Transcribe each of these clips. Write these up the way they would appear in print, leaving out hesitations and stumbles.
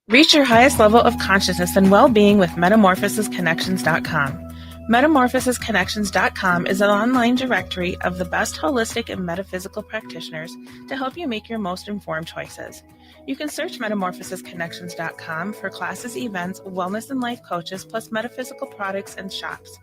Reach your highest level of consciousness and well-being with metamorphosisconnections.com. Metamorphosisconnections.com is an online directory of the best holistic and metaphysical practitioners to help you make your most informed choices. You can search metamorphosisconnections.com for classes, events, wellness and life coaches, plus metaphysical products and shops.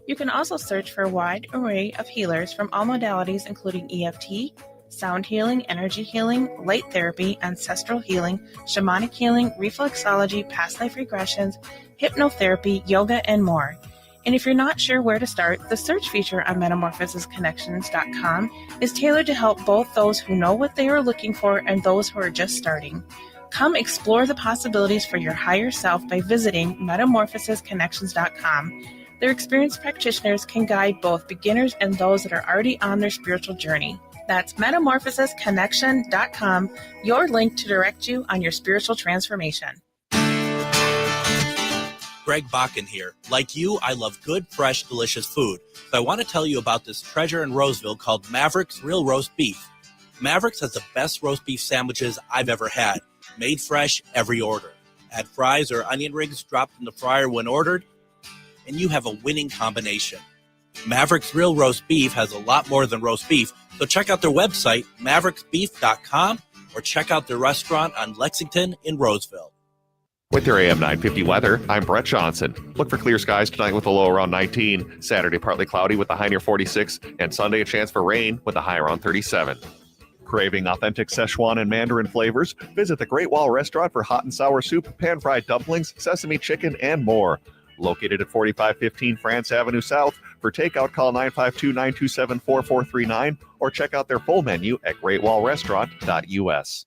You can also search for a wide array of healers from all modalities, including EFT, sound healing, energy healing, light therapy, ancestral healing, shamanic healing, reflexology, past life regressions, hypnotherapy, yoga, and more. And if you're not sure where to start, the search feature on metamorphosisconnections.com is tailored to help both those who know what they are looking for and those who are just starting. Come explore the possibilities for your higher self by visiting metamorphosisconnections.com. Their experienced practitioners can guide both beginners and those that are already on their spiritual journey. That's metamorphosisconnection.com, your link to direct you on your spiritual transformation. Greg Bakun here. Like you, I love good, fresh, delicious food. So I want to tell you about this treasure in Roseville called Maverick's Real Roast Beef. Maverick's has the best roast beef sandwiches I've ever had. Made fresh every order. Add fries or onion rings dropped in the fryer when ordered, and you have a winning combination. Maverick's Real Roast Beef has a lot more than roast beef, so check out their website, mavericksbeef.com, or check out their restaurant on Lexington in Roseville. With your AM 950 weather, I'm Brett Johnson. Look for clear skies tonight with a low around 19. Saturday, partly cloudy with a high near 46. And Sunday, a chance for rain with a high around 37. Craving authentic Szechuan and Mandarin flavors? Visit the Great Wall Restaurant for hot and sour soup, pan-fried dumplings, sesame chicken, and more. Located at 4515 France Avenue South. For takeout, call 952-927-4439 or check out their full menu at greatwallrestaurant.us.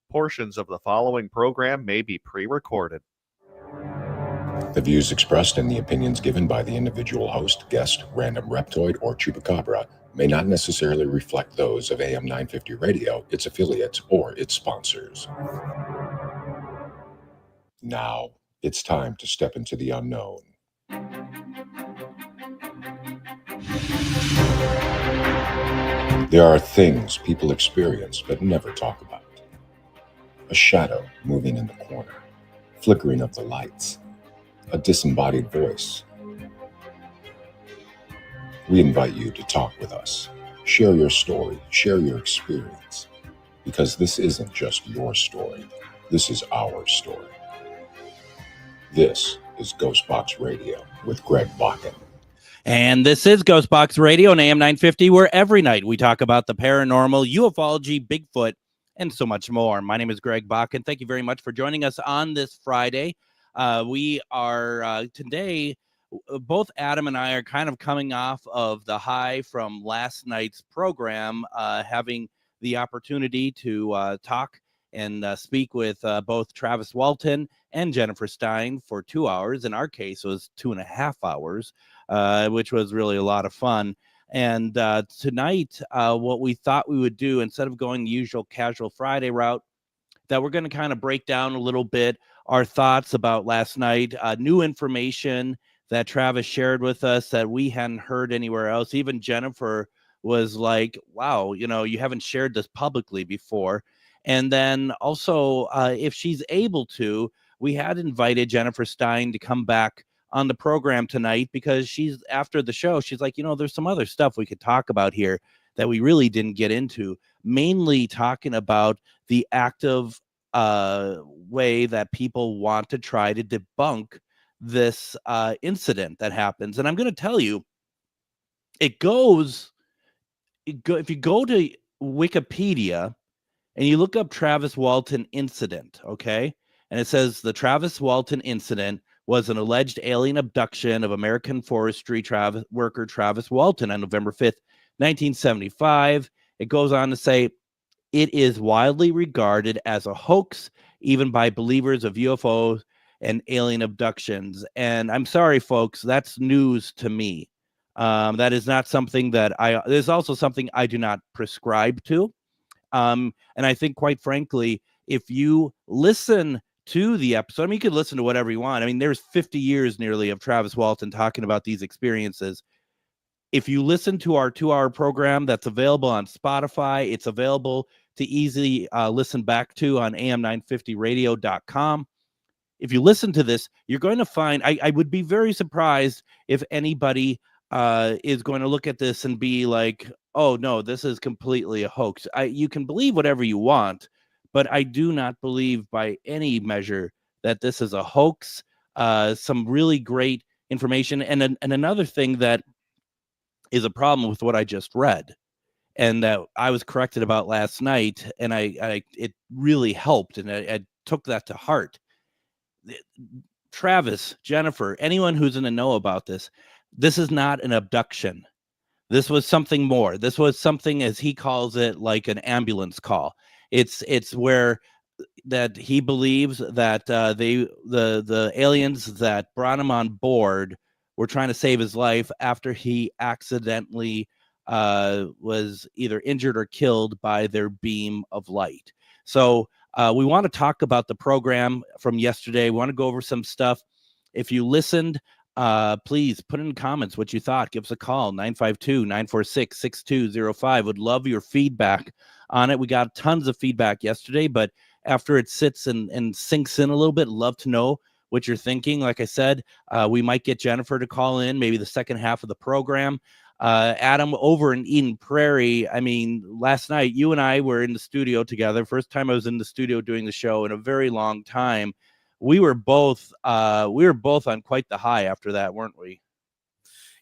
Portions of the following program may be pre-recorded. The views expressed and the opinions given by the individual host, guest, random reptoid, or chupacabra may not necessarily reflect those of AM 950 Radio, its affiliates, or its sponsors. Now, it's time to step into the unknown. There are things people experience but never talk about. A shadow moving in the corner, flickering of the lights, a disembodied voice. We invite you to talk with us. Share your story, share your experience, because this isn't just your story. This is our story. This is GhostBox Radio with Greg Bakun. And this is GhostBox Radio on AM 950, where every night we talk about the paranormal, ufology, Bigfoot, and so much more. My name is Greg Bakun. Thank you very much for joining us on this Friday. We are today, both Adam and I are kind of coming off of the high from last night's program, having the opportunity to talk and speak with both Travis Walton and Jennifer Stein for 2 hours. In our case, it was 2.5 hours, which was really a lot of fun. And tonight, what we thought we would do, instead of going the usual casual Friday route, that we're going to kind of break down a little bit our thoughts about last night, new information that Travis shared with us that we hadn't heard anywhere else. Even Jennifer was like, wow, you haven't shared this publicly before. And then also, if she's able to, we had invited Jennifer Stein to come back on the program tonight, because she's, after the show, she's like, there's some other stuff we could talk about here that we really didn't get into, mainly talking about the active way that people want to try to debunk this incident that happens. And I'm going to tell you, if you go to Wikipedia and you look up Travis Walton incident, okay, and it says the Travis Walton incident was an alleged alien abduction of American forestry worker Travis Walton on November 5th, 1975. It goes on to say, it is widely regarded as a hoax, even by believers of UFOs and alien abductions. And I'm sorry, folks, that's news to me. That is not something that there's also something I do not prescribe to. And I think, quite frankly, if you listen to the episode, you could listen to whatever you want. There's 50 years nearly of Travis Walton talking about these experiences. If you listen to our 2-hour program that's available on Spotify, it's available to easily listen back to on am950radio.com. if you listen to this, you're going to find, I would be very surprised if anybody is going to look at this and be like, oh no, this is completely a hoax. You can believe whatever you want, but I do not believe by any measure that this is a hoax. Some really great information. And another thing that is a problem with what I just read and that I was corrected about last night, and I it really helped, and I took that to heart. Travis, Jennifer, anyone who's in the know about this is not an abduction. This was something more. This was something, as he calls it, like an ambulance call. It's where that he believes that the aliens that brought him on board were trying to save his life after he accidentally was either injured or killed by their beam of light. So we want to talk about the program from yesterday. We want to go over some stuff. If you listened, please put in comments what you thought. Give us a call, 952-946-6205. Would love your feedback on it. We got tons of feedback yesterday, but after it sits and sinks in a little bit, love to know what you're thinking. Like I said, we might get Jennifer to call in, maybe the second half of the program. Adam, over in Eden Prairie, I mean, last night you and I were in the studio together. First time I was in the studio doing the show in a very long time. We were both on quite the high after that, weren't we?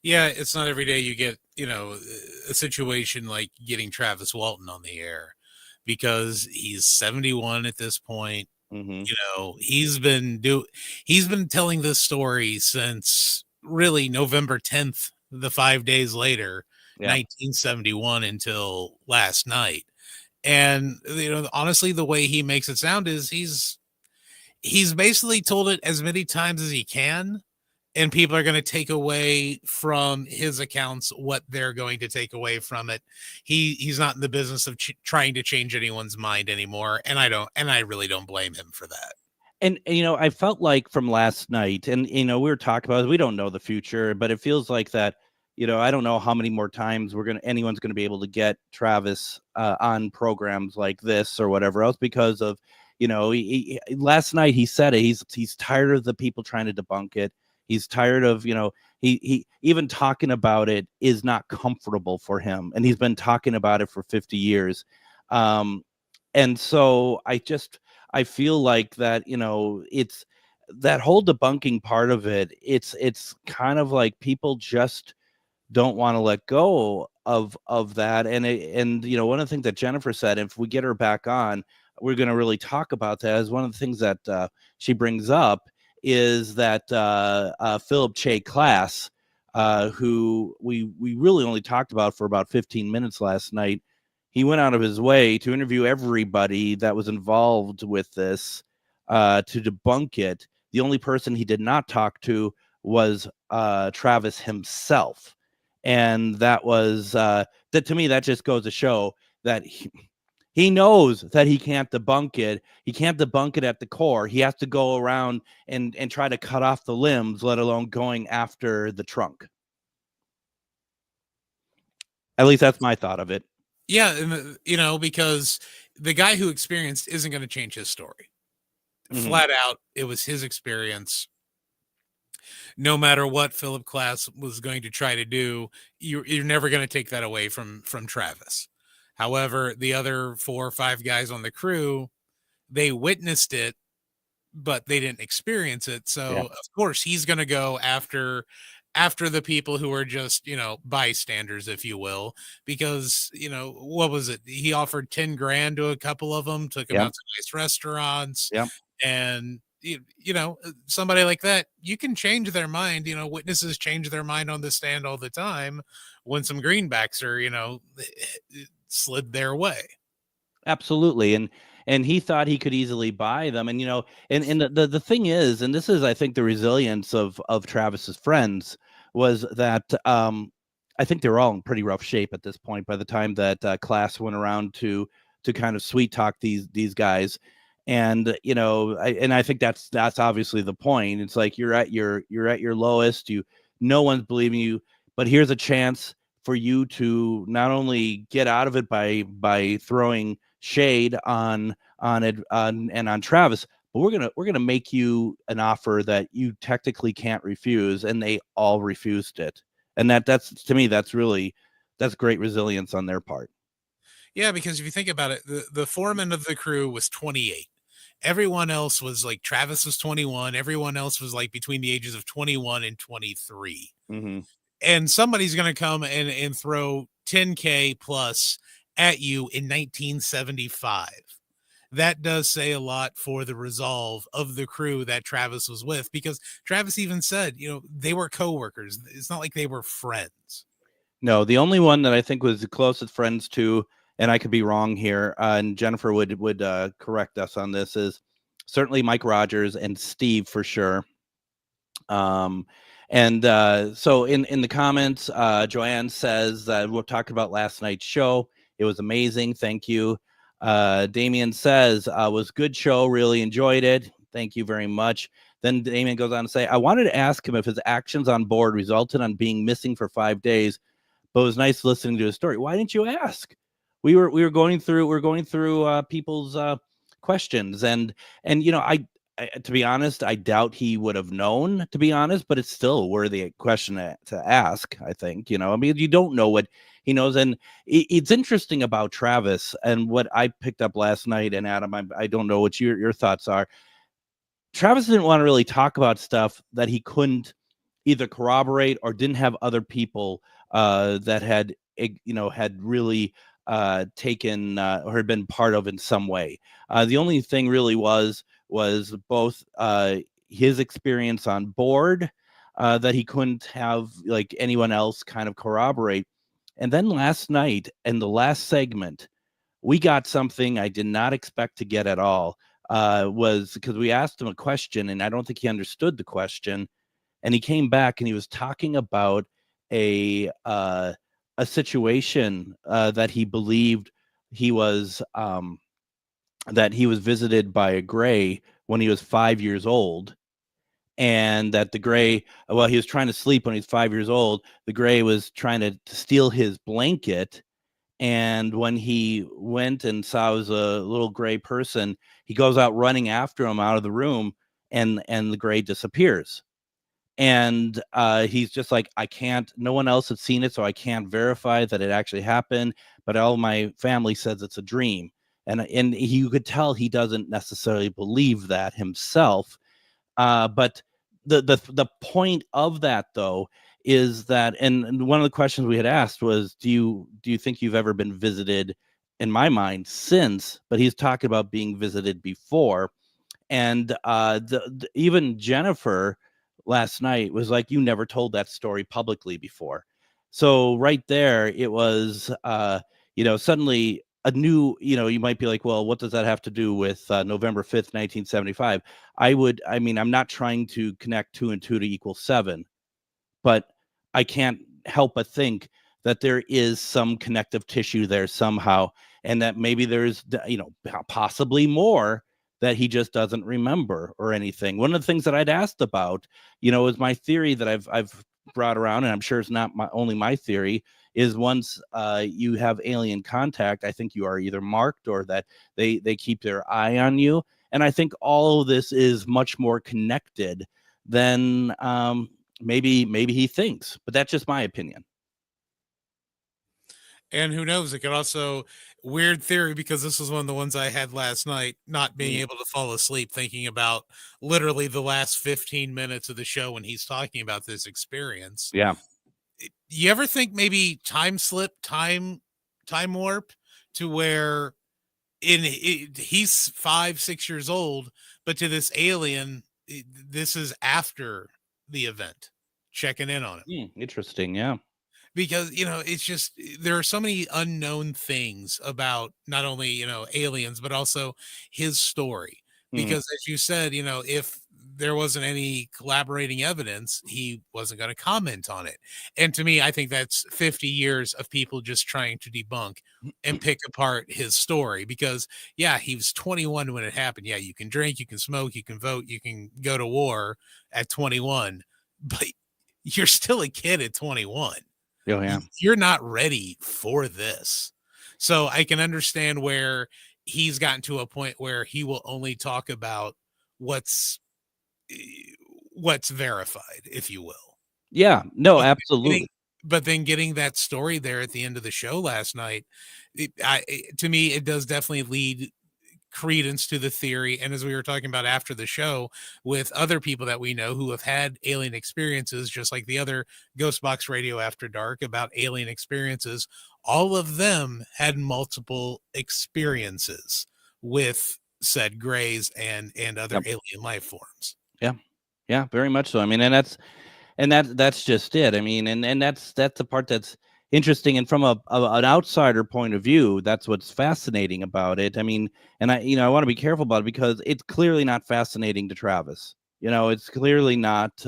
Yeah, it's not every day you get, a situation like getting Travis Walton on the air, because he's 71 at this point. Mm-hmm. He's been telling this story since really November 10th, the 5 days later, 1971, until last night. And honestly, the way he makes it sound is he's basically told it as many times as he can, and people are going to take away from his accounts what they're going to take away from it. He's not in the business of trying to change anyone's mind anymore, and I really don't blame him for that. And I felt like from last night, and we were talking about, we don't know the future, but it feels like that. I don't know how many more times anyone's going to be able to get Travis on programs like this or whatever else, because of last night he said it, he's tired of the people trying to debunk it. He's tired of, he even talking about it is not comfortable for him. And he's been talking about it for 50 years. And so I feel like that, it's that whole debunking part of it. It's kind of like people just don't want to let go of that. And one of the things that Jennifer said, if we get her back on, we're going to really talk about that. As one of the things that she brings up is that Philip Che Class, who we really only talked about for about 15 minutes last night, he went out of his way to interview everybody that was involved with this to debunk it. The only person he did not talk to was Travis himself. And that was that, to me, that just goes to show that he knows that he can't debunk it. He can't debunk it at the core. He has to go around and try to cut off the limbs, let alone going after the trunk. At least that's my thought of it. Yeah, and because the guy who experienced isn't going to change his story. Mm-hmm. Flat out, it was his experience. No matter what Philip Class was going to try to do, you're never going to take that away from Travis. However, the other 4 or 5 guys on the crew, they witnessed it, but they didn't experience it. So, Of course, he's going to go after the people who are just, bystanders, if you will, because, what was it? He offered 10 grand to a couple of them, took them out to nice restaurants. And, somebody like that, you can change their mind. Witnesses change their mind on the stand all the time when some greenbacks are, slid their way. Absolutely. And he thought he could easily buy them. And, and the thing is, and this is, I think, the resilience of Travis's friends, was that I think they were all in pretty rough shape at this point by the time that Class went around to kind of sweet talk these guys. And, I think that's obviously the point. It's like, you're at your lowest, no one's believing you, but here's a chance for you to not only get out of it by throwing shade on it and on Travis, but we're gonna make you an offer that you technically can't refuse, and they all refused it. And that's to me, that's great resilience on their part. Yeah, because if you think about it, the foreman of the crew was 28. Everyone else was like Travis was 21. Everyone else was like between the ages of 21 and 23. Mm-hmm. And somebody's going to come and throw 10K plus at you in 1975. That does say a lot for the resolve of the crew that Travis was with, because Travis even said, they were coworkers. It's not like they were friends. No, the only one that I think was the closest friends to, and I could be wrong here, and Jennifer would correct us on this, is certainly Mike Rogers and Steve for sure. So in the comments, Joanne says we'll talk about last night's show. It was amazing. Thank you. Damien says was good show. Really enjoyed it. Thank you very much. Then Damien goes on to say, I wanted to ask him if his actions on board resulted on being missing for 5 days, but it was nice listening to his story. Why didn't you ask? We were going through people's questions, and I to be honest, I doubt he would have known, to be honest, but it's still a worthy question to ask. I think, I mean, you don't know what he knows. And it's interesting about Travis, and what I picked up last night, and Adam, I don't know what your thoughts are. Travis didn't want to really talk about stuff that he couldn't either corroborate or didn't have other people that had really taken or had been part of in some way. The only thing really was both his experience on board that he couldn't have like anyone else kind of corroborate. And then last night in the last segment, we got something I did not expect to get at all. Was because we asked him a question, and I don't think he understood the question. And he came back and he was talking about a situation that he believed he was visited by a gray when he was 5 years old, and that the gray, well, he was trying to sleep when he was 5 years old. The gray was trying to steal his blanket, and when he went and saw it was a little gray person, he goes out running after him out of the room, and the gray disappears. And he's just like, I can't, no one else had seen it, so I can't verify that it actually happened, but all my family says it's a dream. And you could tell he doesn't necessarily believe that himself. But the point of that, though, is that, and one of the questions we had asked was, do you think you've ever been visited? In my mind, since, but he's talking about being visited before. And even Jennifer last night was like, you never told that story publicly before. So right there, it was, suddenly a new, you might be like, well, what does that have to do with November 5th, 1975? I'm not trying to connect 2 and 2 to equal 7, but I can't help but think that there is some connective tissue there somehow, and that maybe there's, possibly more that he just doesn't remember or anything. One of the things that I'd asked about, is my theory that I've brought around, and I'm sure it's not only my theory, is once you have alien contact, I think you are either marked or that they keep their eye on you. And I think all of this is much more connected than maybe he thinks, but that's just my opinion. And who knows, it could also, weird theory, because this was one of the ones I had last night, not being able to fall asleep, thinking about literally the last 15 minutes of the show when he's talking about this experience. Yeah. You ever think maybe time slip, time warp, to where he's 5-6 years old, but to this alien, this is after the event, checking in on him. Interesting. Yeah. Because, it's just, there are so many unknown things about not only, aliens, but also his story. Because as you said, if there wasn't any collaborating evidence, he wasn't going to comment on it. And to me, I think that's 50 years of people just trying to debunk and pick apart his story. Because, yeah, he was 21 when it happened. Yeah, you can drink, you can smoke, you can vote, you can go to war at 21, but you're still a kid at 21. Oh, yeah. You're not ready for this. So I can understand where he's gotten to a point where he will only talk about what's verified, if you will. Yeah, no, But absolutely. getting that story there at the end of the show last night, to me, it does definitely lead credence to the theory. And as we were talking about after the show with other people that we know who have had alien experiences, just like the other GhostBox Radio After Dark about alien experiences, all of them had multiple experiences with said grays and other Yep. alien life forms. Yeah, very much so. I mean, and that's just it. I mean, and that's the part that's interesting. And from an outsider point of view, that's what's fascinating about it. I mean, and I want to be careful about it because it's clearly not fascinating to Travis. It's clearly not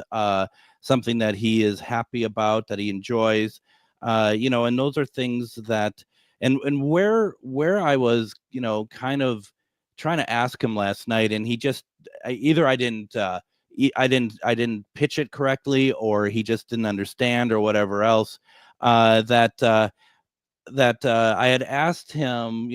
something that he is happy about, that he enjoys. And those are things that, and where I was, kind of trying to ask him last night, and he just either I didn't pitch it correctly, or he just didn't understand, or whatever else. That I had asked him,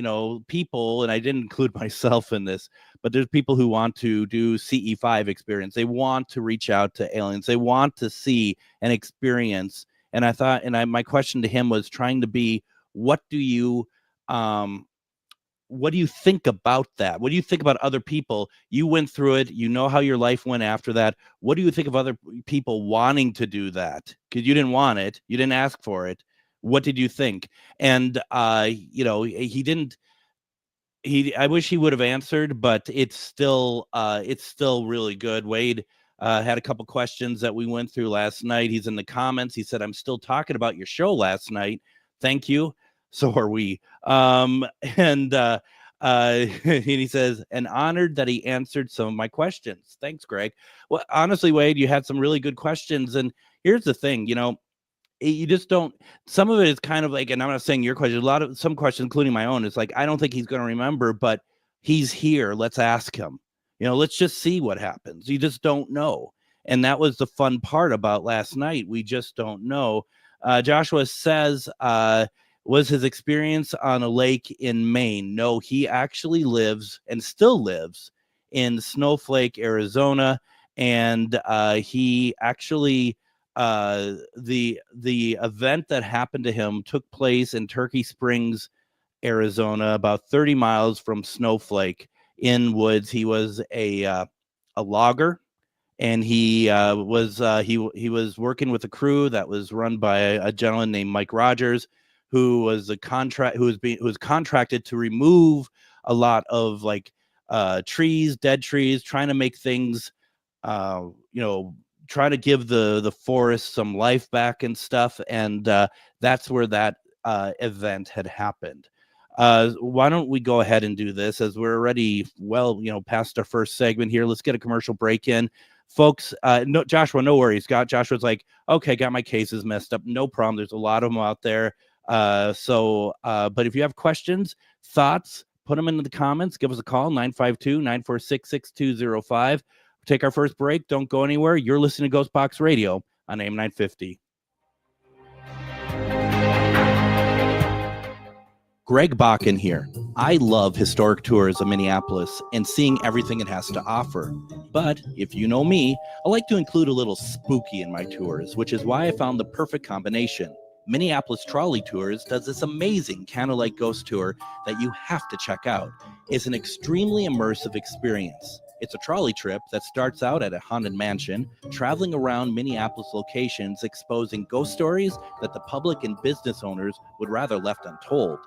people, and I didn't include myself in this, but there's people who want to do CE5 experience. They want to reach out to aliens. They want to see an experience. And I thought, my question to him was trying to be, what do you think about that? What do you think about other people? You went through it. You know how your life went after that. What do you think of other people wanting to do that? Because you didn't want it. You didn't ask for it. What did you think? And, he didn't. I wish he would have answered, but it's still really good. Wade had a couple questions that we went through last night. He's in the comments. He said, "I'm still talking about your show last night. Thank you." So are we. And he says, "and honored that he answered some of my questions." Thanks, Greg. Well, honestly, Wade, you had some really good questions. And here's the thing, you just don't, some of it is kind of like, and I'm not saying your question, some questions, including my own, it's like, I don't think he's going to remember, but he's here. Let's ask him, let's just see what happens. You just don't know. And that was the fun part about last night. We just don't know. Joshua says, was his experience on a lake in Maine? No, he actually lives and still lives in Snowflake, Arizona. And he actually, the event that happened to him took place in Turkey Springs, Arizona, about 30 miles from Snowflake in woods. He was a logger, and he was working with a crew that was run by a gentleman named Mike Rogers, who was contracted to remove a lot of trees, dead trees, trying to make things, try to give the forest some life back and stuff. And that's where that event had happened. Why don't we go ahead and do this, as we're already past our first segment here. Let's get a commercial break in, folks. No, Joshua, no worries. Joshua's like, okay, got my cases messed up. No problem. There's a lot of them out there. But if you have questions, thoughts, put them into the comments. Give us a call, 952-946-6205. Take our first break. Don't go anywhere. You're listening to GhostBox Radio on AM 950. Greg Bakun here. I love historic tours of Minneapolis and seeing everything it has to offer. But if you know me, I like to include a little spooky in my tours, which is why I found the perfect combination. Minneapolis Trolley Tours does this amazing candlelight ghost tour that you have to check out. It's an extremely immersive experience. It's a trolley trip that starts out at a haunted mansion, traveling around Minneapolis locations, exposing ghost stories that the public and business owners would rather left untold.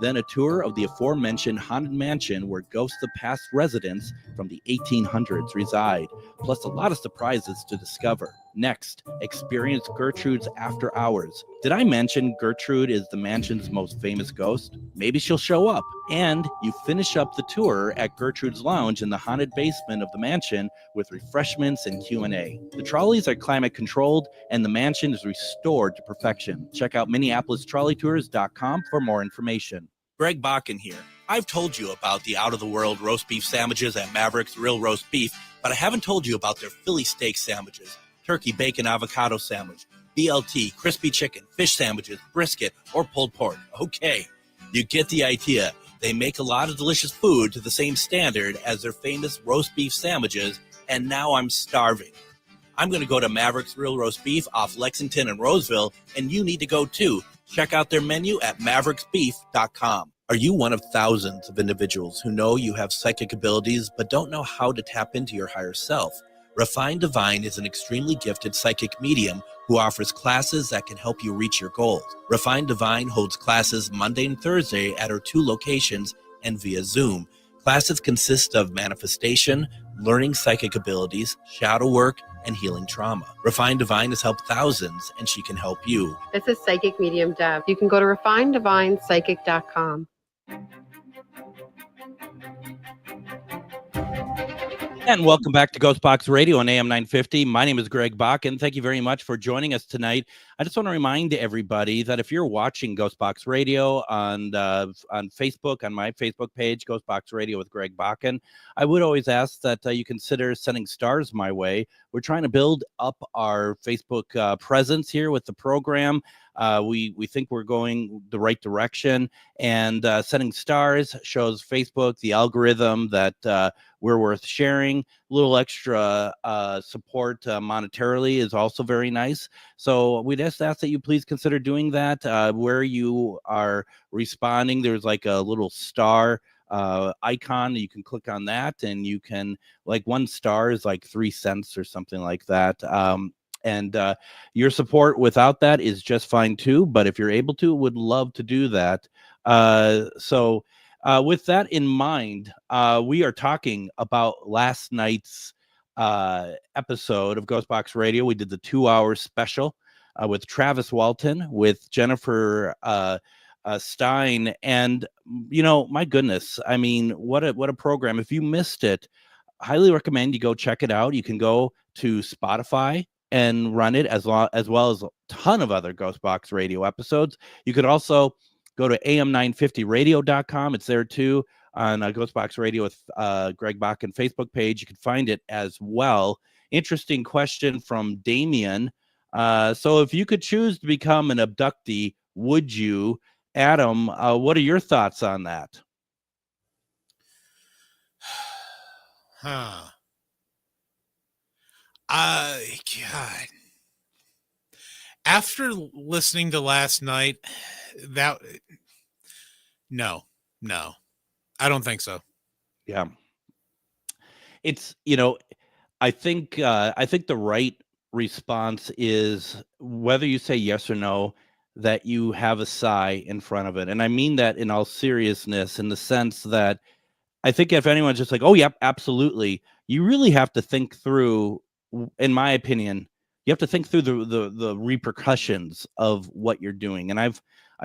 Then a tour of the aforementioned haunted mansion where ghosts of past residents from the 1800s reside, plus a lot of surprises to discover. Next, experience Gertrude's After Hours. Did I mention Gertrude is the mansion's most famous ghost? Maybe she'll show up. And you finish up the tour at Gertrude's Lounge in the haunted basement of the mansion with refreshments and Q&A. The trolleys are climate controlled and the mansion is restored to perfection. Check out MinneapolisTrolleyTours.com for more information. Greg Bakun here. I've told you about the out-of-the-world roast beef sandwiches at Maverick's Real Roast Beef, but I haven't told you about their Philly steak sandwiches, turkey bacon avocado sandwich, BLT, crispy chicken, fish sandwiches, brisket, or pulled pork. Okay, you get the idea. They make a lot of delicious food to the same standard as their famous roast beef sandwiches, and now I'm starving. I'm going to go to Maverick's Real Roast Beef off Lexington and Roseville, and you need to go too. Check out their menu at mavericksbeef.com. Are you one of thousands of individuals who know you have psychic abilities but don't know how to tap into your higher self? Refined Divine is an extremely gifted psychic medium who offers classes that can help you reach your goals. Refined Divine holds classes Monday and Thursday at her 2 locations and via Zoom. Classes consist of manifestation, learning psychic abilities, shadow work, and healing trauma. Refined Divine has helped thousands, and she can help you. This is Psychic Medium Deb. You can go to refineddivinepsychic.com. And welcome back to GhostBox Radio on AM 950. My name is Greg Bakun. Thank you very much for joining us tonight. I just want to remind everybody that if you're watching GhostBox Radio on Facebook, on my Facebook page, GhostBox Radio with Greg Bakun, I would always ask that you consider sending stars my way. We're trying to build up our Facebook presence here with the program. We think we're going the right direction, and sending stars shows Facebook the algorithm that we're worth sharing. A little extra support monetarily is also very nice. So we just ask that you please consider doing that. Where you are responding, there's like a little star icon. You can click on that, and you can, like, 1 star is like 3 cents or something like that. And your support without that is just fine too. But if you're able to, would love to do that. So with that in mind, we are talking about last night's episode of GhostBox Radio. We did the 2-hour special with Travis Walton, with Jennifer Stein, and my goodness, I mean, what a program. If you missed it, highly recommend you go check it out. You can go to Spotify and run it, as well as a ton of other GhostBox Radio episodes. You could also go to am950radio.com. It's there too, on GhostBox Radio with Greg Bakun Facebook page. You can find it as well. Interesting question from Damien. So if you could choose to become an abductee, would you? Adam, what are your thoughts on that? God. After listening to last night, no, I don't think so. Yeah. It's, I think the right response is, whether you say yes or no, that you have a sigh in front of it. And I mean that in all seriousness, in the sense that I think if anyone's just like, oh, yep, absolutely, you really have to think through, in my opinion, you have to think through the repercussions of what you're doing. And I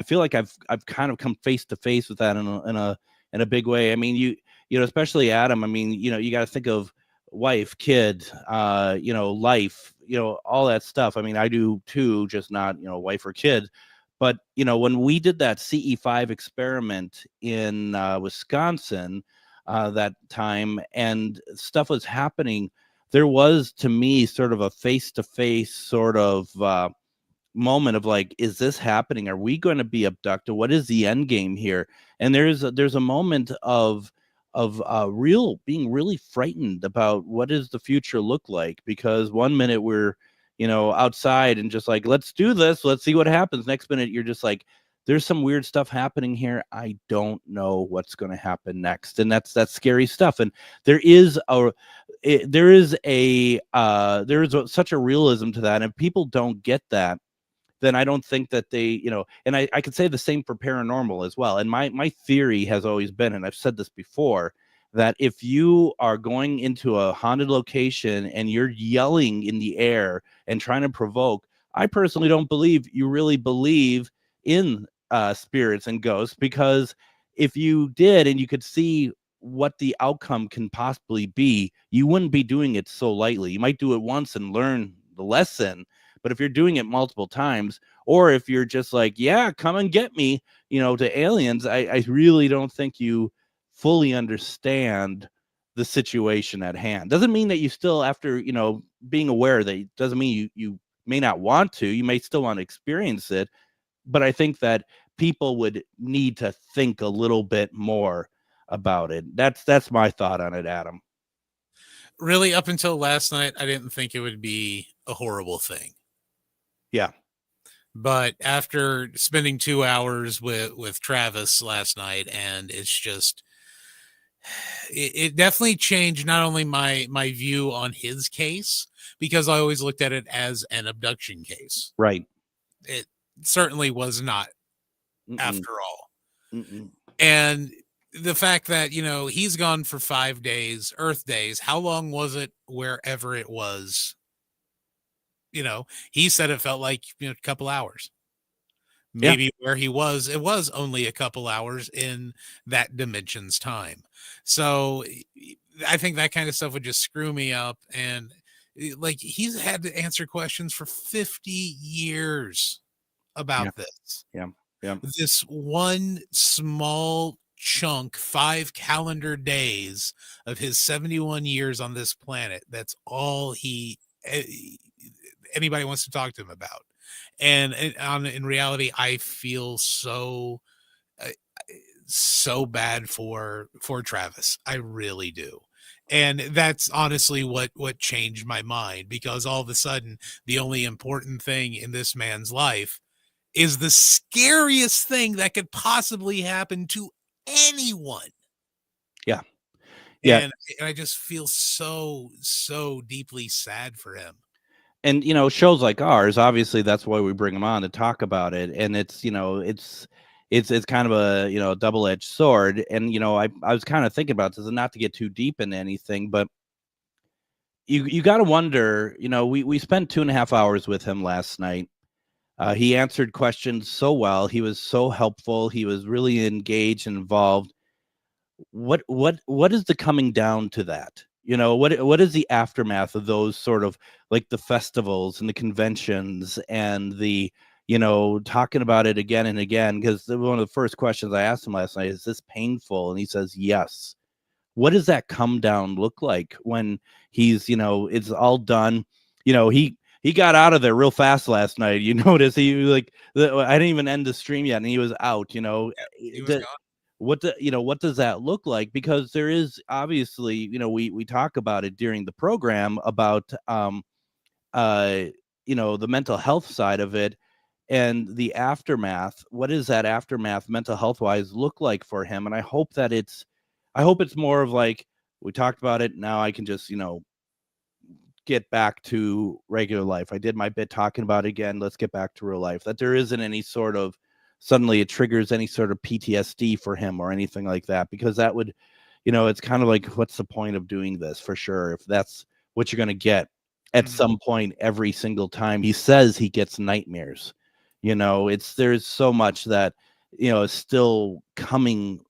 feel like I've kind of come face to face with that in a big way. I mean, you know, especially Adam, I mean, you got to think of wife, kid, life, all that stuff. I mean, I do too, just not, wife or kid. But, when we did that CE5 experiment in Wisconsin that time, and stuff was happening, there was, to me, sort of a face-to-face sort of moment of like, is this happening? Are we going to be abducted? What is the end game here? And there's a moment of being really frightened about what does the future look like, because one minute we're outside and just like, let's do this, let's see what happens. Next minute you're just like, there's some weird stuff happening here, I don't know what's going to happen next. And that's scary stuff. And there is such a realism to that, and if people don't get that, then I don't think that they, and I could say the same for paranormal as well. And my theory has always been, and I've said this before, that if you are going into a haunted location and you're yelling in the air and trying to provoke, I personally don't believe you really believe in spirits and ghosts, because if you did and you could see what the outcome can possibly be, you wouldn't be doing it so lightly. You might do it once and learn the lesson, but if you're doing it multiple times, or if you're just like, yeah, come and get me, to aliens, I really don't think you fully understand the situation at hand. Doesn't mean that you still, after, being aware, that doesn't mean you may not want to, you may still want to experience it. But I think that people would need to think a little bit more about it. That's my thought on it, Adam. Really, up until last night, I didn't think it would be a horrible thing. Yeah. But after spending 2 hours with Travis last night, and it's just, it definitely changed not only my view on his case, because I always looked at it as an abduction case. Right. It certainly was not, after all. Mm-mm. And the fact that, he's gone for 5 days, Earth days. How long was it wherever it was? He said it felt like a couple hours. Maybe where he was, it was only a couple hours in that dimension's time. So I think that kind of stuff would just screw me up. And like, he's had to answer questions for 50 years about this. Yeah. This one small chunk, 5 calendar days of his 71 years on this planet. That's all anybody wants to talk to him about. And in reality, I feel so bad for Travis. I really do. And that's honestly what changed my mind, because all of a sudden, the only important thing in this man's life is the scariest thing that could possibly happen to anyone. Yeah. And I just feel so deeply sad for him. And, shows like ours, obviously that's why we bring them on to talk about it. And it's, it's kind of a, double-edged sword. And, I was kind of thinking about this, and not to get too deep into anything, but you got to wonder, we spent 2.5 hours with him last night. He answered questions so well. He was so helpful. He was really engaged and involved. What is the coming down to that? What is the aftermath of those sort of like the festivals and the conventions and the, talking about it again and again? Because one of the first questions I asked him last night, is this painful? And he says, yes. What does that come down look like when he's, it's all done? He got out of there real fast last night. You notice I didn't even end the stream yet, and he was out. He was gone. What does that look like? Because there is obviously, we talk about it during the program about the mental health side of it and the aftermath. What does that aftermath mental health wise look like for him? And I hope it's more of like, we talked about it, now I can just get back to regular life. I did my bit talking about it again, let's get back to real life. That there isn't any sort of suddenly it triggers any sort of PTSD for him or anything like that, because that would, it's kind of like, what's the point of doing this? For sure, if that's what you're going to get at some point every single time he says he gets nightmares, there's so much that is still coming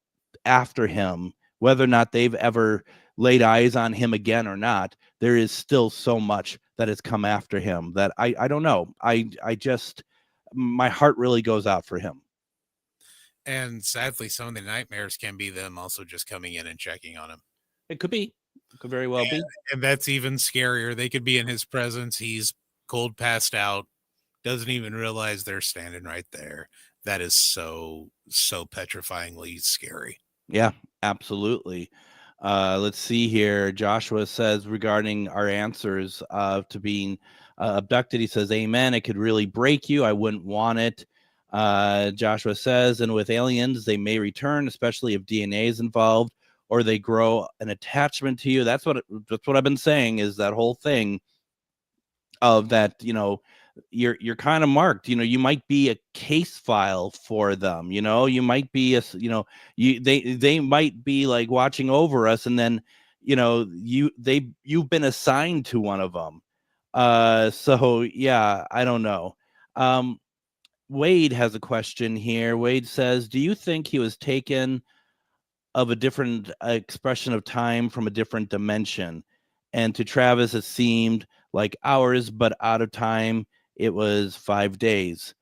after him, whether or not they've ever laid eyes on him again or not. There is still so much that has come after him that I don't know. I just, my heart really goes out for him. And sadly, some of the nightmares can be them also just coming in and checking on him. It could be. It could very well be. And that's even scarier. They could be in his presence. He's cold passed out, doesn't even realize they're standing right there. That is so petrifyingly scary. Yeah, absolutely. Let's see here. Joshua says regarding our answers to being abducted, he says, amen. It could really break you. I wouldn't want it. Joshua says, and with aliens, they may return, especially if DNA is involved, or they grow an attachment to you. That's what I've been saying, is that whole thing of that, you're kind of marked. You might be a case file for them. You might be they might be like watching over us, and then you've been assigned to one of them. So yeah, I don't know. Wade has a question here. Wade says, do you think he was taken of a different expression of time from a different dimension? And to Travis, it seemed like hours, but out of time, it was 5 days.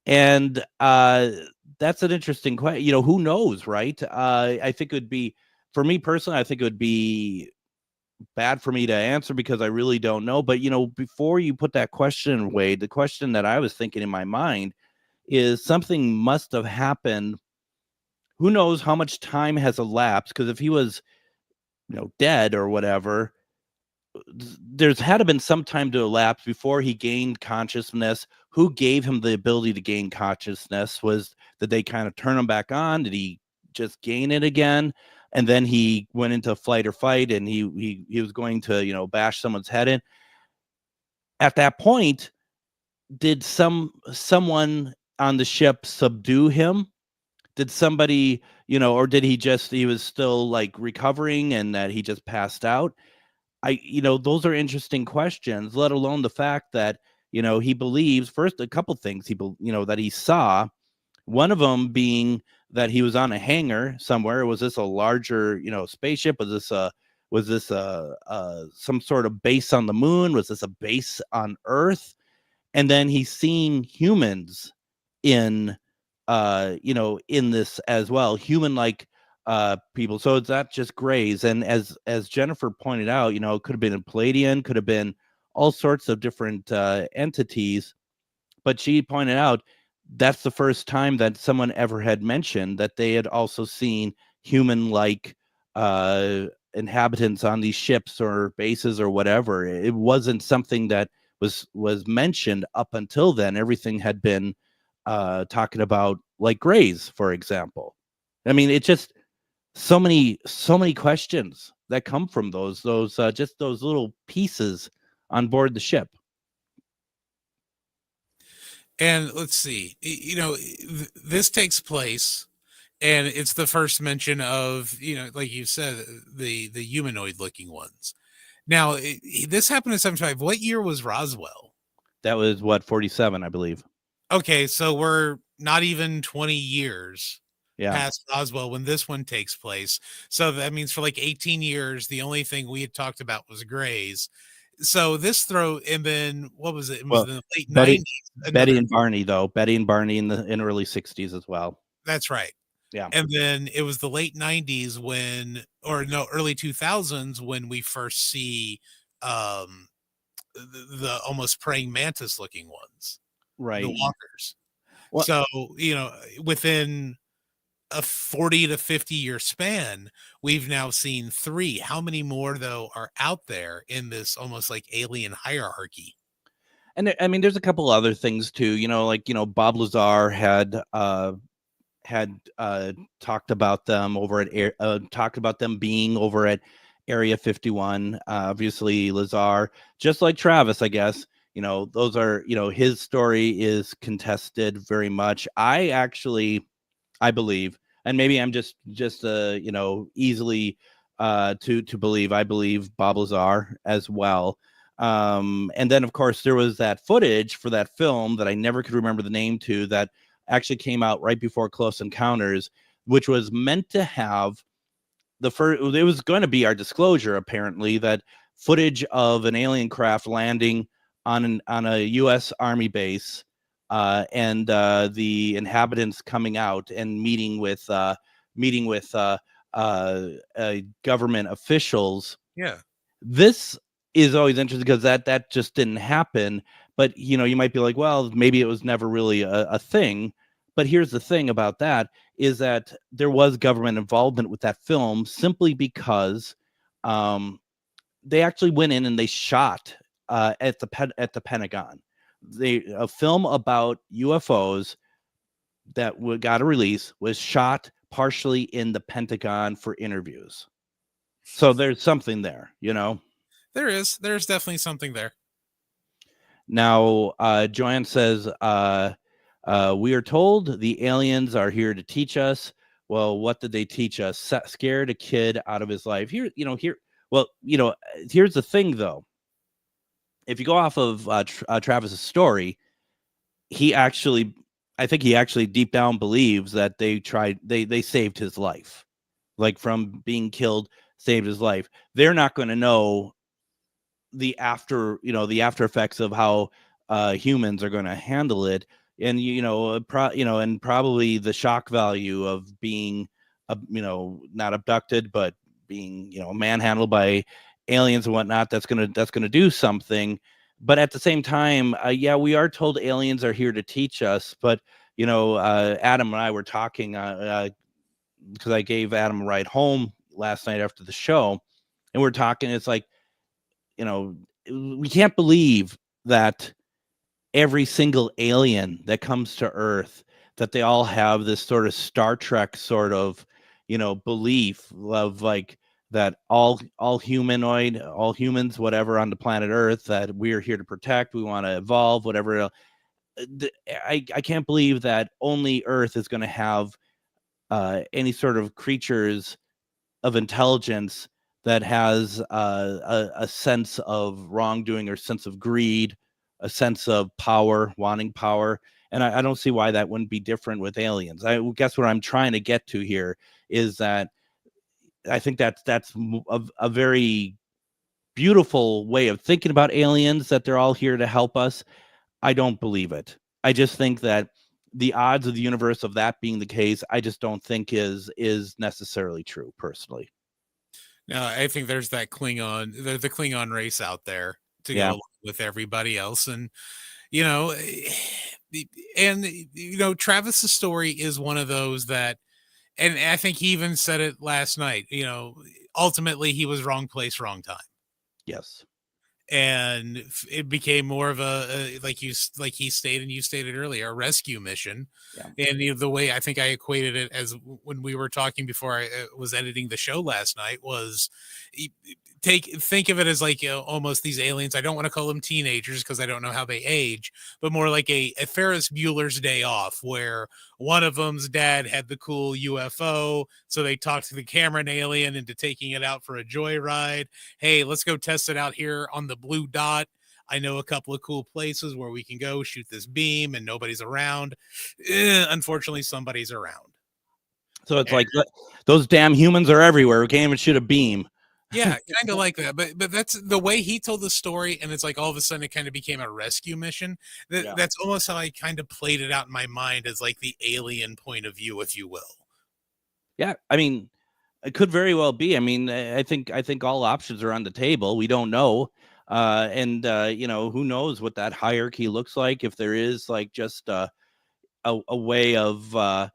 And that's an interesting question. Who knows, right? I think it would be, for me personally, I think it would be bad for me to answer because I really don't know. But, before you put that question, Wade, the question that I was thinking in my mind is something must have happened. Who knows how much time has elapsed? Because if he was, dead or whatever, there's had to been some time to elapse before he gained consciousness. Who gave him the ability to gain consciousness? Did they kind of turn him back on? Did he just gain it again? And then he went into flight or fight, and he was going to, bash someone's head in. At that point, did someone on the ship subdue him? Did somebody, or did he was still like recovering and that he just passed out? Those are interesting questions, let alone the fact that, he believes first, a couple things that he saw, one of them being that he was on a hangar somewhere. Was this a larger, spaceship? Was this some sort of base on the moon? Was this a base on Earth? And then he's seeing humans in this as well, human-like people. So it's not just grays. And as Jennifer pointed out, it could have been a Palladian, could have been all sorts of different entities. But she pointed out that's the first time that someone ever had mentioned that they had also seen human-like inhabitants on these ships or bases or whatever. It wasn't something that was mentioned up until then. Everything had been talking about like grays, for example. I mean, it's just so many questions that come from those just those little pieces on board the ship. And let's see, this takes place, and it's the first mention of, like you said, the humanoid looking ones. Now, this happened in 75. What year was Roswell? That was 47, I believe. Okay, so we're not even 20 years past Roswell when this one takes place. So that means for like 18 years, the only thing we had talked about was grays. So and then what was it? It was in the late 90s. Betty and Barney, though. Betty and Barney in early 60s as well. That's right. Yeah. And then it was the late 90s early 2000s when we first see the almost praying mantis looking ones. Right. The walkers. Well, so, within a 40 to 50 year span, we've now seen 3. How many more, though, are out there in this almost like alien hierarchy? And I mean, there's a couple other things too, Bob Lazar had talked about them talked about them being over at Area 51. Obviously Lazar, just like Travis, I guess, those are, his story is contested very much. I believe, and maybe I'm just easily to believe, I believe Bob Lazar as well. And then of course there was that footage for that film that I never could remember the name to, that actually came out right before Close Encounters, which was meant to have it was going to be our disclosure, apparently, that footage of an alien craft landing on a U.S. Army base, and the inhabitants coming out and meeting with government officials. Yeah, this is always interesting because that just didn't happen. But you might be like, well, maybe it was never really a thing. But here's the thing about that is that there was government involvement with that film simply because they actually went in and they shot at the Pentagon. A film about UFOs that got a release was shot partially in the Pentagon for interviews. So there's something there, There's definitely something there. Now, Joanne says, we are told the aliens are here to teach us. Well, what did they teach us? Scared a kid out of his life. Here's the thing, though. If you go off of Travis's story, I think he actually deep down believes that they saved his life, like from being killed, saved his life. They're not going to know the after effects of how humans are going to handle it. And, and probably the shock value of being, not abducted, but being, manhandled by aliens and whatnot, that's going to do something. But at the same time, we are told aliens are here to teach us. But, Adam and I were talking because I gave Adam a ride home last night after the show, and we're talking. It's like, we can't believe that every single alien that comes to Earth, that they all have this sort of Star Trek sort of, belief of like that all humans, whatever on the planet Earth, that we're here to protect, we want to evolve, whatever. I can't believe that only Earth is going to have any sort of creatures of intelligence that has a sense of wrongdoing or sense of greed, a sense of power, wanting power. And I don't see why that wouldn't be different with aliens. I guess what I'm trying to get to here is that I think that's a very beautiful way of thinking about aliens, that they're all here to help us. I don't believe it. I just think that the odds of the universe of that being the case, I just don't think is necessarily true, personally. No, I think there's that Klingon, the Klingon race out there to go along with everybody else. And, Travis's story is one of those that, and I think he even said it last night, ultimately he was wrong place, wrong time. Yes. And it became more of a like he stated, and you stated earlier, a rescue mission. Yeah. And the way I think I equated it as when we were talking before I was editing the show last night was think of it as like almost these aliens. I don't want to call them teenagers because I don't know how they age, but more like a Ferris Bueller's Day Off, where one of them's dad had the cool UFO, so they talked to the Cameron alien into taking it out for a joyride. Hey, let's go test it out here on the blue dot. I know a couple of cool places where we can go shoot this beam and nobody's around. Unfortunately, somebody's around. So it's like those damn humans are everywhere. We can't even shoot a beam. Yeah, kind of like that. But that's the way he told the story, and it's like all of a sudden it kind of became a rescue mission. That's almost how I kind of played it out in my mind as like the alien point of view, if you will. Yeah, I mean, it could very well be. I mean, I think all options are on the table. We don't know. Who knows what that hierarchy looks like, if there is like just a way of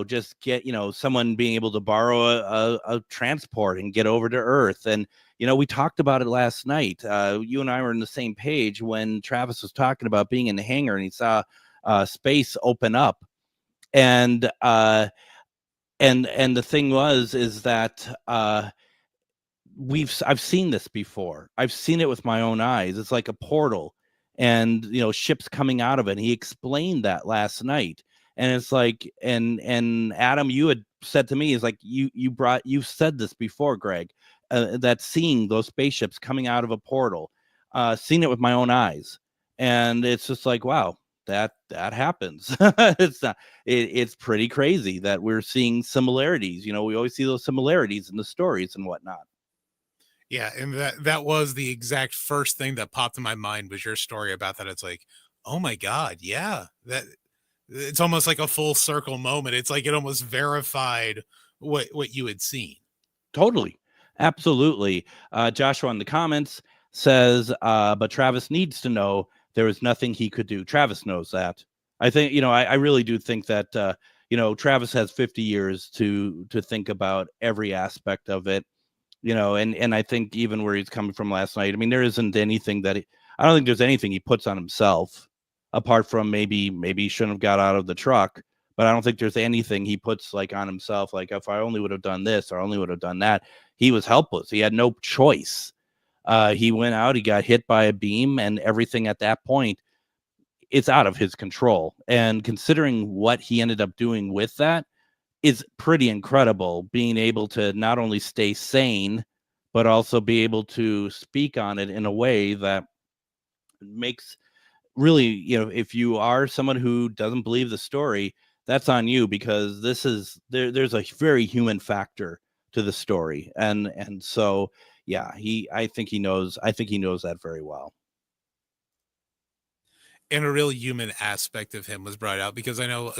just get, someone being able to borrow a transport and get over to Earth. And, we talked about it last night. You and I were on the same page when Travis was talking about being in the hangar and he saw space open up. And the thing is that I've seen this before. I've seen it with my own eyes. It's like a portal and, ships coming out of it. And he explained that last night. And it's like, and Adam, you had said to me, is like, you've said this before, Greg, that seeing those spaceships coming out of a portal, seen it with my own eyes. And it's just like, wow, that happens. It's pretty crazy that we're seeing similarities. We always see those similarities in the stories and whatnot. Yeah. And that was the exact first thing that popped in my mind was your story about that. It's like, oh my God. Yeah. It's almost like a full circle moment. It's like it almost verified what you had seen. Totally. Absolutely. Joshua in the comments says, but Travis needs to know there was nothing he could do. Travis knows that. I think, I really do think that, Travis has 50 years to think about every aspect of it, and I think even where he's coming from last night, I mean, there isn't anything I don't think there's anything he puts on himself. Apart from maybe he shouldn't have got out of the truck, but I don't think there's anything he puts like on himself. Like if I only would have done this or only would have done that, he was helpless. He had no choice. He went out, he got hit by a beam, and everything at that point, it's out of his control. And considering what he ended up doing with that is pretty incredible, being able to not only stay sane, but also be able to speak on it in a way that makes really, if you are someone who doesn't believe the story, that's on you, because there's a very human factor to the story. And so, yeah, I think he knows that very well. And a real human aspect of him was brought out, because I know,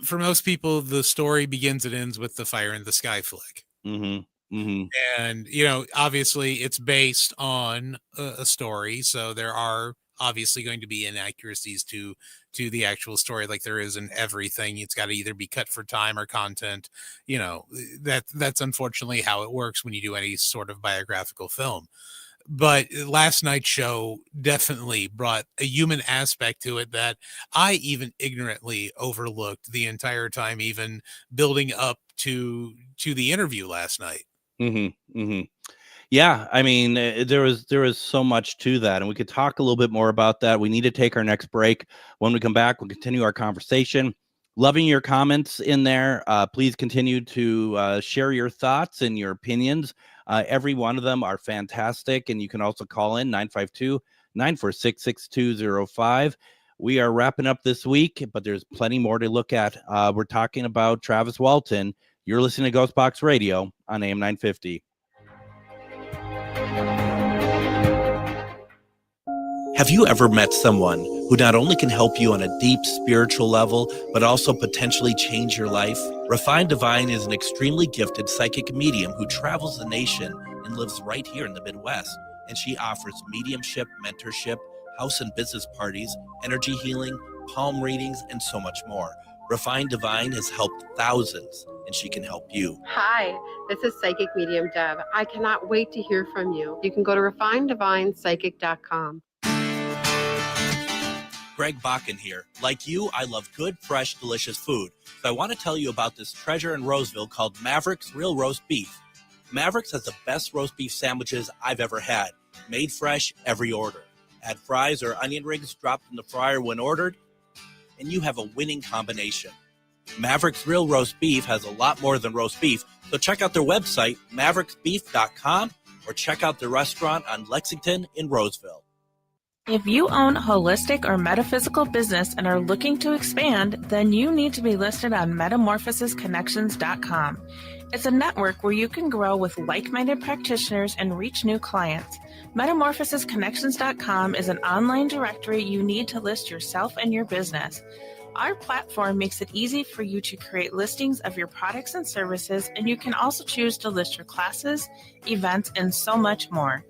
for most people, the story begins and ends with the Fire in the Sky flick. Mm-hmm. Mm-hmm. And, obviously it's based on a story. So there are obviously going to be inaccuracies to the actual story, like there is in everything. It's got to either be cut for time or content. That's unfortunately how it works when you do any sort of biographical film. But last night's show definitely brought a human aspect to it that I even ignorantly overlooked the entire time, even building up to the interview last night. Mm-hmm, mm-hmm. Yeah, I mean, there was so much to that, and we could talk a little bit more about that. We need to take our next break. When we come back, we'll continue our conversation. Loving your comments in there. Please continue to share your thoughts and your opinions. Every one of them are fantastic, and you can also call in 952-946-6205. We are wrapping up this week, but there's plenty more to look at. We're talking about Travis Walton. You're listening to GhostBox Radio on AM 950. Have you ever met someone who not only can help you on a deep spiritual level, but also potentially change your life? Refined Divine is an extremely gifted psychic medium who travels the nation and lives right here in the Midwest. And she offers mediumship, mentorship, house and business parties, energy healing, palm readings, and so much more. Refined Divine has helped thousands, and she can help you. Hi, this is Psychic Medium Deb. I cannot wait to hear from you. You can go to refineddivinepsychic.com. Greg Bakun here. Like you, I love good, fresh, delicious food. So I want to tell you about this treasure in Roseville called Maverick's Real Roast Beef. Maverick's has the best roast beef sandwiches I've ever had. Made fresh, every order. Add fries or onion rings dropped in the fryer when ordered, and you have a winning combination. Maverick's Real Roast Beef has a lot more than roast beef, so check out their website, mavericksbeef.com, or check out their restaurant on Lexington in Roseville. If you own a holistic or metaphysical business and are looking to expand, then you need to be listed on metamorphosisconnections.com. It's a network where you can grow with like-minded practitioners and reach new clients. Metamorphosisconnections.com is an online directory you need to list yourself and your business. Our platform makes it easy for you to create listings of your products and services, and you can also choose to list your classes, events, and so much more.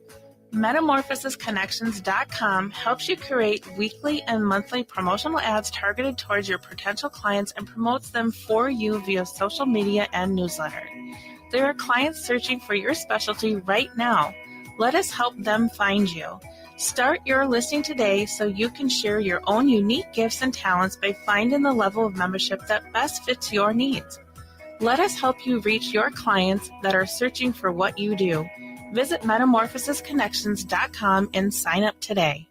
Metamorphosisconnections.com helps you create weekly and monthly promotional ads targeted towards your potential clients and promotes them for you via social media and newsletter. There are clients searching for your specialty right now. Let us help them find you. Start your listing today so you can share your own unique gifts and talents by finding the level of membership that best fits your needs. Let us help you reach your clients that are searching for what you do. Visit metamorphosisconnections.com and sign up today.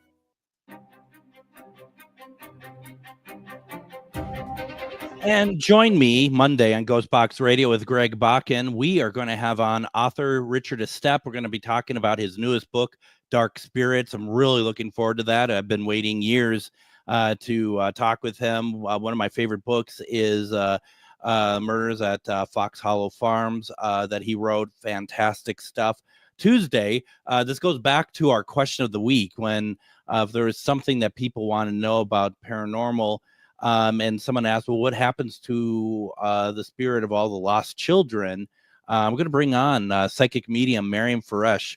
And join me Monday on GhostBox Radio with Greg Bakun. We are going to have on author Richard Estep. We're going to be talking about his newest book, Dark Spirits. I'm really looking forward to that. I've been waiting years to talk with him. One of my favorite books is Murders at Fox Hollow Farms that he wrote. Fantastic stuff. Tuesday, this goes back to our question of the week when if there is something that people want to know about paranormal, and someone asked, well, what happens to the spirit of all the lost children? I'm going to bring on psychic medium Miriam Faresh.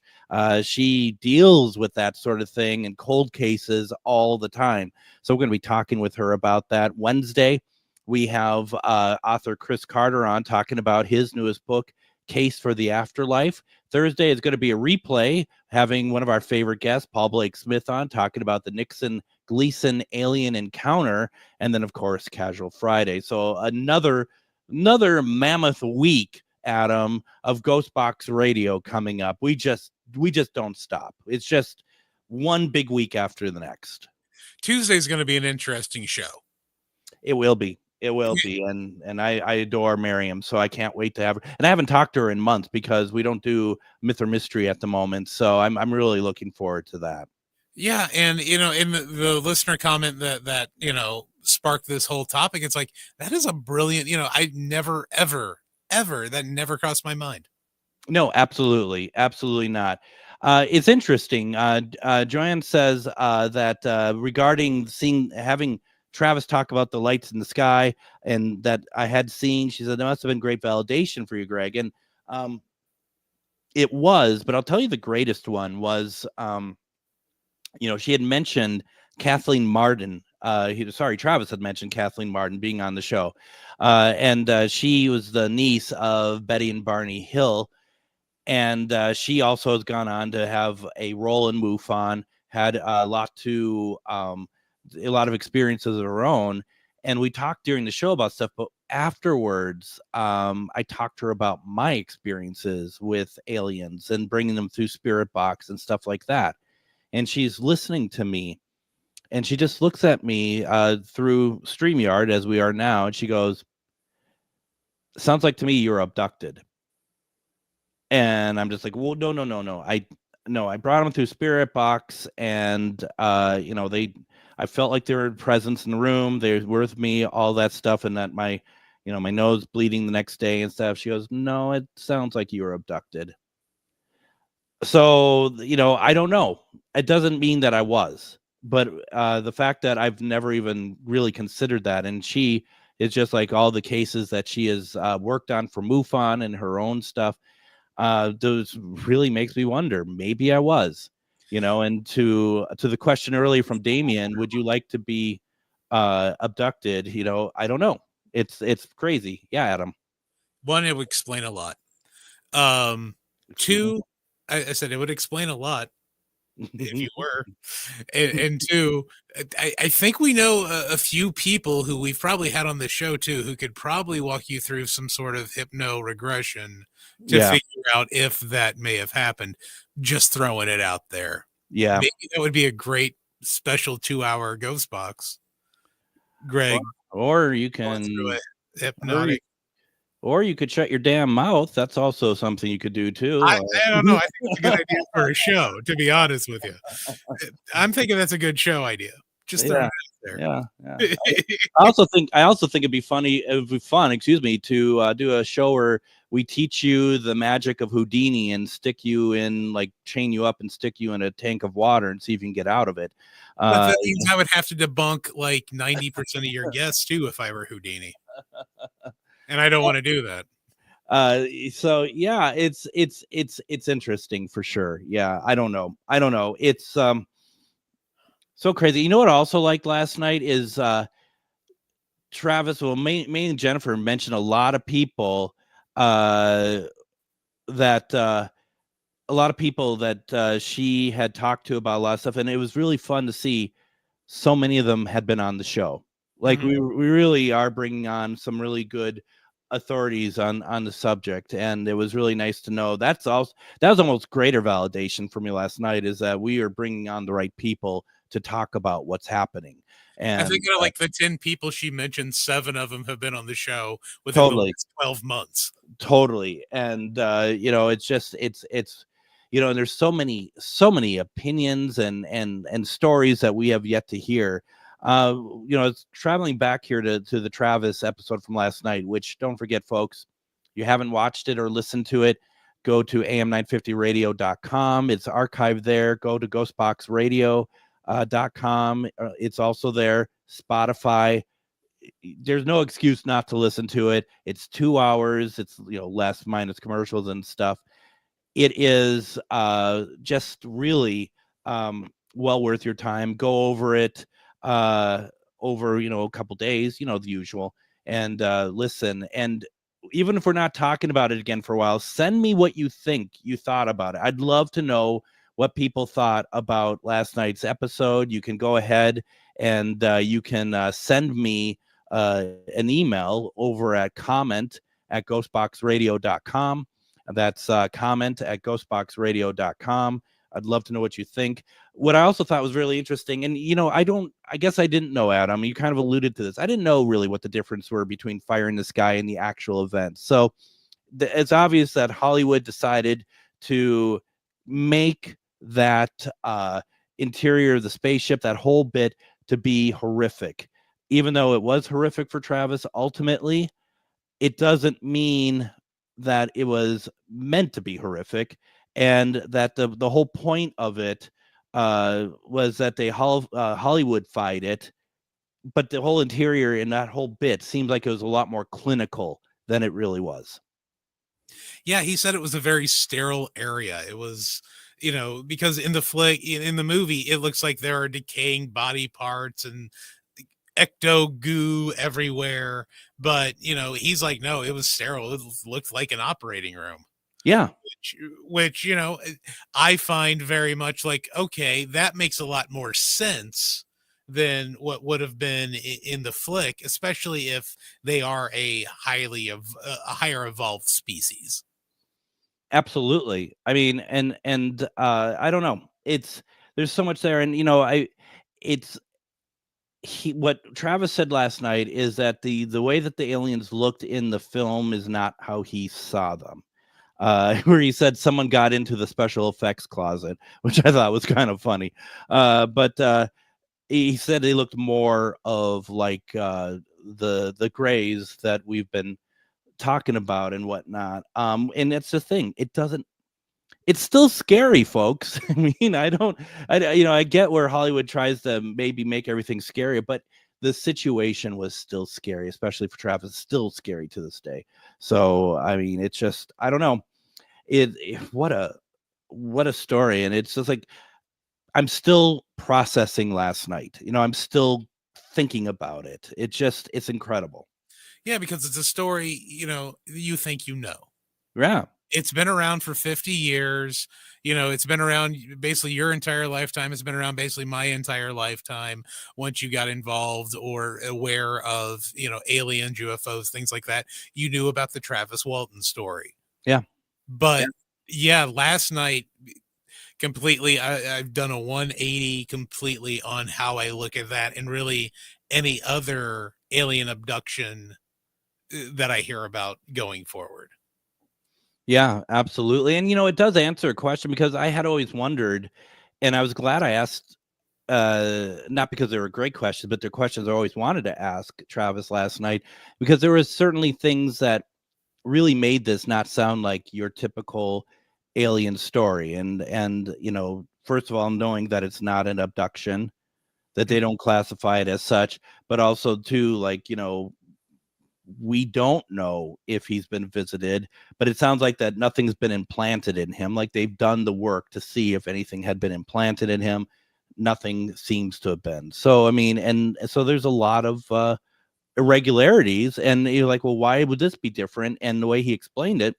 She deals with that sort of thing in cold cases all the time. So we're going to be talking with her about that. Wednesday, we have author Chris Carter on talking about his newest book, Case for the Afterlife. Thursday is going to be a replay, having one of our favorite guests, Paul Blake Smith, on talking about the Nixon Gleason alien encounter, and then of course Casual Friday. So another mammoth week, Adam, of GhostBox Radio coming up. We just don't stop. It's just one big week after the next. Tuesday's going to be an interesting show. It will be. It will be, and I adore Miriam, so I can't wait to have her. And I haven't talked to her in months because we don't do myth or mystery at the moment, so I'm really looking forward to that. Yeah, and in the listener comment that sparked this whole topic, it's like, that is a brilliant. I never ever that never crossed my mind. No, absolutely not. It's interesting. Joanne says that regarding having Travis talk about the lights in the sky, and that I had seen, she said, that must have been great validation for you, Greg. And it was, but I'll tell you the greatest one was she had mentioned Kathleen Martin. Travis had mentioned Kathleen Martin being on the show. And she was the niece of Betty and Barney Hill. And she also has gone on to have a role in MUFON, had a lot of experiences of her own. And we talked during the show about stuff, but afterwards, I talked to her about my experiences with aliens and bringing them through Spirit Box and stuff like that. And she's listening to me, and she just looks at me through StreamYard as we are now, and she goes, "Sounds like to me you're abducted." And I'm just like, well, no. I brought them through Spirit Box, and I felt like they were a presence in the room. They were with me, all that stuff, and that my nose bleeding the next day and stuff. She goes, "No, it sounds like you were abducted." So, I don't know. It doesn't mean that I was, but the fact that I've never even really considered that, and she is just like all the cases that she has worked on for MUFON and her own stuff. Those really makes me wonder, maybe I was, and to the question earlier from Damien, would you like to be abducted? I don't know. It's crazy. Yeah, Adam. One, it would explain a lot. Two, I said it would explain a lot if you were. And two, I think we know a few people who we've probably had on the show too, who could probably walk you through some sort of hypno regression to figure out if that may have happened. Just throwing it out there. Yeah. Maybe that would be a great special 2-hour ghost box. Greg. Or you can hypnotic. Or you could shut your damn mouth. That's also something you could do too. I don't know. I think it's a good idea for a show, to be honest with you. I'm thinking that's a good show idea. Just throw it out there. Yeah. I also think it'd be fun, to do a show where we teach you the magic of Houdini and chain you up and stick you in a tank of water and see if you can get out of it. But that means I would have to debunk like 90% of your guests too if I were Houdini. And I don't want to do that. So yeah, it's interesting for sure. Yeah, I don't know. It's so crazy. You know what I also liked last night is Travis, me and Jennifer mentioned a lot of people that she had talked to about a lot of stuff, and it was really fun to see so many of them had been on the show. Like we really are bringing on some really good authorities on the subject, and it was really nice to know. That was almost greater validation for me last night, is that we are bringing on the right people to talk about what's happening. And I think like the 10 people she mentioned, 7 of them have been on the show within the last 12 months. Totally. And it's just it's and there's so many opinions and stories that we have yet to hear. It's traveling back here to the Travis episode from last night, which, don't forget, folks, you haven't watched it or listened to it, go to am950radio.com. It's archived there. Go to ghostboxradio.com. It's also there. Spotify. There's no excuse not to listen to it. It's 2 hours. It's less minus commercials and stuff. It is just really well worth your time. Go over it over a couple days, the usual, and listen. And even if we're not talking about it again for a while, send me what you think you thought about it. I'd love to know what people thought about last night's episode. You can go ahead and you can send me an email over at comment@ghostboxradio.com. That's comment@ghostboxradio.com. I'd love to know what you think. What I also thought was really interesting, and I guess I didn't know, Adam, you kind of alluded to this. I didn't know really what the difference were between Fire in the Sky and the actual event. So it's obvious that Hollywood decided to make that interior of the spaceship, that whole bit, to be horrific. Even though it was horrific for Travis, ultimately, it doesn't mean that it was meant to be horrific, and that the whole point of it was that they Hollywood-fied it, but the whole interior in that whole bit seemed like it was a lot more clinical than it really was. Yeah, he said it was a very sterile area. It was, because in the flick, in the movie, it looks like there are decaying body parts and ecto goo everywhere. But, he's like, no, it was sterile. It looked like an operating room. Yeah. Which, I find very much like, okay, that makes a lot more sense than what would have been in the flick, especially if they are a higher evolved species. Absolutely. I mean, and I don't know. There's so much there, and it's what Travis said last night is that the way that the aliens looked in the film is not how he saw them. Where he said someone got into the special effects closet, which I thought was kind of funny. But he said they looked more of like the grays that we've been talking about and whatnot. And that's the thing. It's still scary, folks. I mean, I get where Hollywood tries to maybe make everything scarier, but the situation was still scary, especially for Travis, still scary to this day. So, I mean, it's just, I don't know. What a story. And it's just like, I'm still processing last night. I'm still thinking about it. It's incredible. Yeah, because it's a story, you think Yeah. It's been around for 50 years. It's been around basically your entire lifetime. It's been around basically my entire lifetime. Once you got involved or aware of, aliens, UFOs, things like that, you knew about the Travis Walton story. Yeah. But yeah, last night, completely, I've done a 180 completely on how I look at that and really any other alien abduction that I hear about going forward. Yeah, absolutely. And it does answer a question because I had always wondered, and I was glad I asked, not because they were great questions, but they're questions I always wanted to ask Travis last night, because there was certainly things that really made this not sound like your typical alien story. And first of all, knowing that it's not an abduction, that they don't classify it as such, but also too, like, we don't know if he's been visited, but it sounds like that nothing's been implanted in him. Like they've done the work to see if anything had been implanted in him. Nothing seems to have been. So, I mean, and so there's a lot of irregularities, and you're like, well, why would this be different? And the way he explained it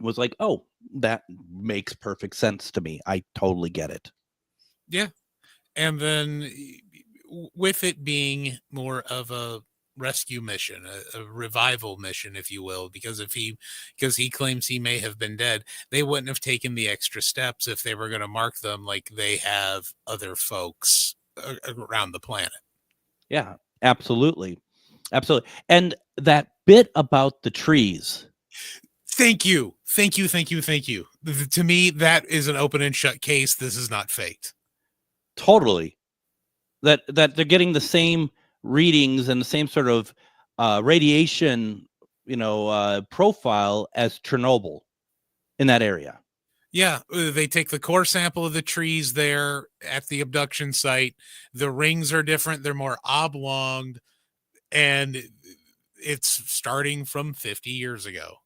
was like, oh, that makes perfect sense to me. I totally get it. Yeah. And then with it being more of a rescue mission, a revival mission, if you will, because he claims he may have been dead, they wouldn't have taken the extra steps if they were going to mark them like they have other folks around the planet. Yeah, absolutely. Absolutely. And that bit about the trees. Thank you. To me, that is an open and shut case. This is not faked. Totally. That they're getting the same readings and the same sort of radiation, profile as Chernobyl in that area. Yeah, they take the core sample of the trees there at the abduction site. The rings are different. They're more oblong, and it's starting from 50 years ago.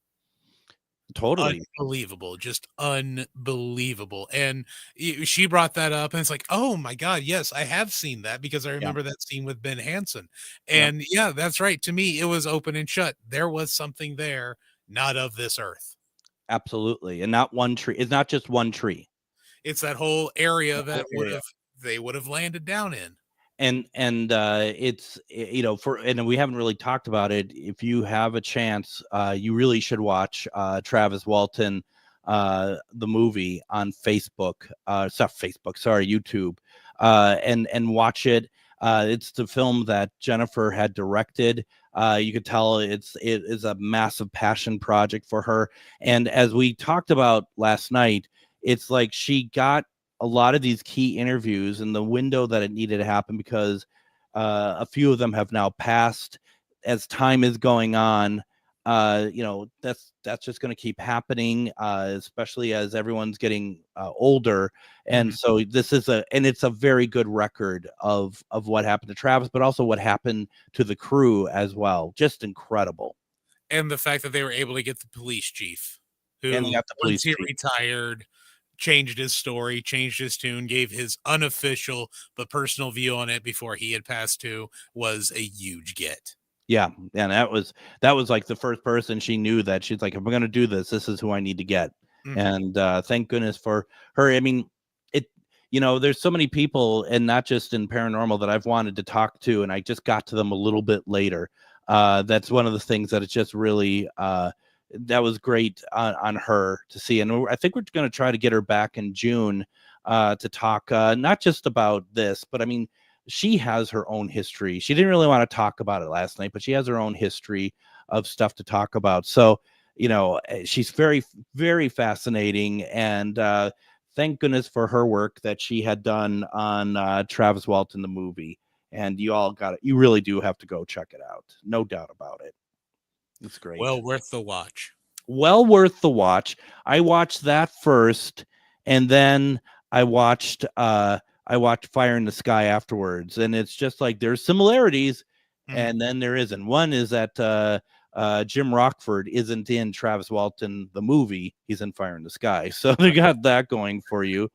Totally. Unbelievable, just unbelievable. And she brought that up, and it's like, oh my God, yes, I have seen that because I remember that scene with Ben Hansen. And yeah, that's right. To me, it was open and shut. There was something there, not of this earth. Absolutely. And not one tree. It's not just one tree. It's that whole area that they would have landed down in. And it's, and we haven't really talked about it. If you have a chance, you really should watch Travis Walton, the movie on Facebook. It's not Facebook, sorry, YouTube, and watch it. It's the film that Jennifer had directed. You could tell it is a massive passion project for her. And as we talked about last night, it's like she got a lot of these key interviews in the window that it needed to happen, because a few of them have now passed. As time is going on, that's just going to keep happening, especially as everyone's getting older. And so it's a very good record of what happened to Travis, but also what happened to the crew as well. Just incredible. And the fact that they were able to get the police chief, who and they got the police once he chief. retired, changed his story, changed his tune, gave his unofficial but personal view on it before he had passed too, was a huge get. Yeah, and that was like the first person she knew that she's like, if I'm going to do this, this is who I need to get. And thank goodness for her. I mean, there's so many people, and not just in paranormal, that I've wanted to talk to, and I just got to them a little bit later. That's one of the things that it's just really that was great on her to see. And I think we're going to try to get her back in June to talk not just about this, but I mean, she has her own history. She didn't really want to talk about it last night, but she has her own history of stuff to talk about. So, she's very, very fascinating. And thank goodness for her work that she had done on Travis Walton, the movie. And you really do have to go check it out. No doubt about it. It's great. Well worth the watch. Well worth the watch. I watched that first, and then I watched Fire in the Sky afterwards. And it's just like there's similarities, and then there isn't. One is that Jim Rockford isn't in Travis Walton, the movie. He's in Fire in the Sky. So they got that going for you.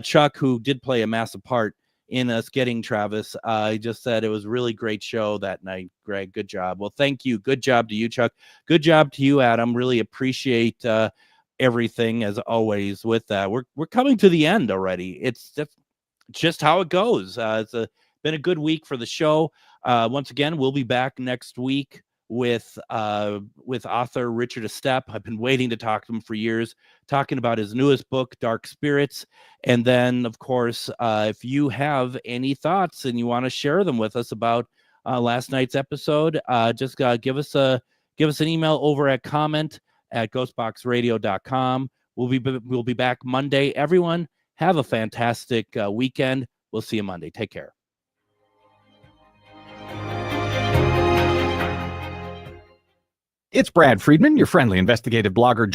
Chuck, who did play a massive part in us getting Travis, he just said it was a really great show that night. Greg, good job. Well, thank you. Good job to you, Chuck. Good job to you, Adam. Really appreciate everything as always with that. We're coming to the end already. It's just how it goes. It's been a good week for the show. Once again, we'll be back next week with author Richard Estep. I've been waiting to talk to him for years, talking about his newest book, Dark Spirits. And then, of course, if you have any thoughts and you want to share them with us about last night's episode, just give us an email over at comment@ghostboxradio.com. We'll be back Monday. Everyone, have a fantastic weekend. We'll see you Monday. Take care. It's Brad Friedman, your friendly investigative blogger.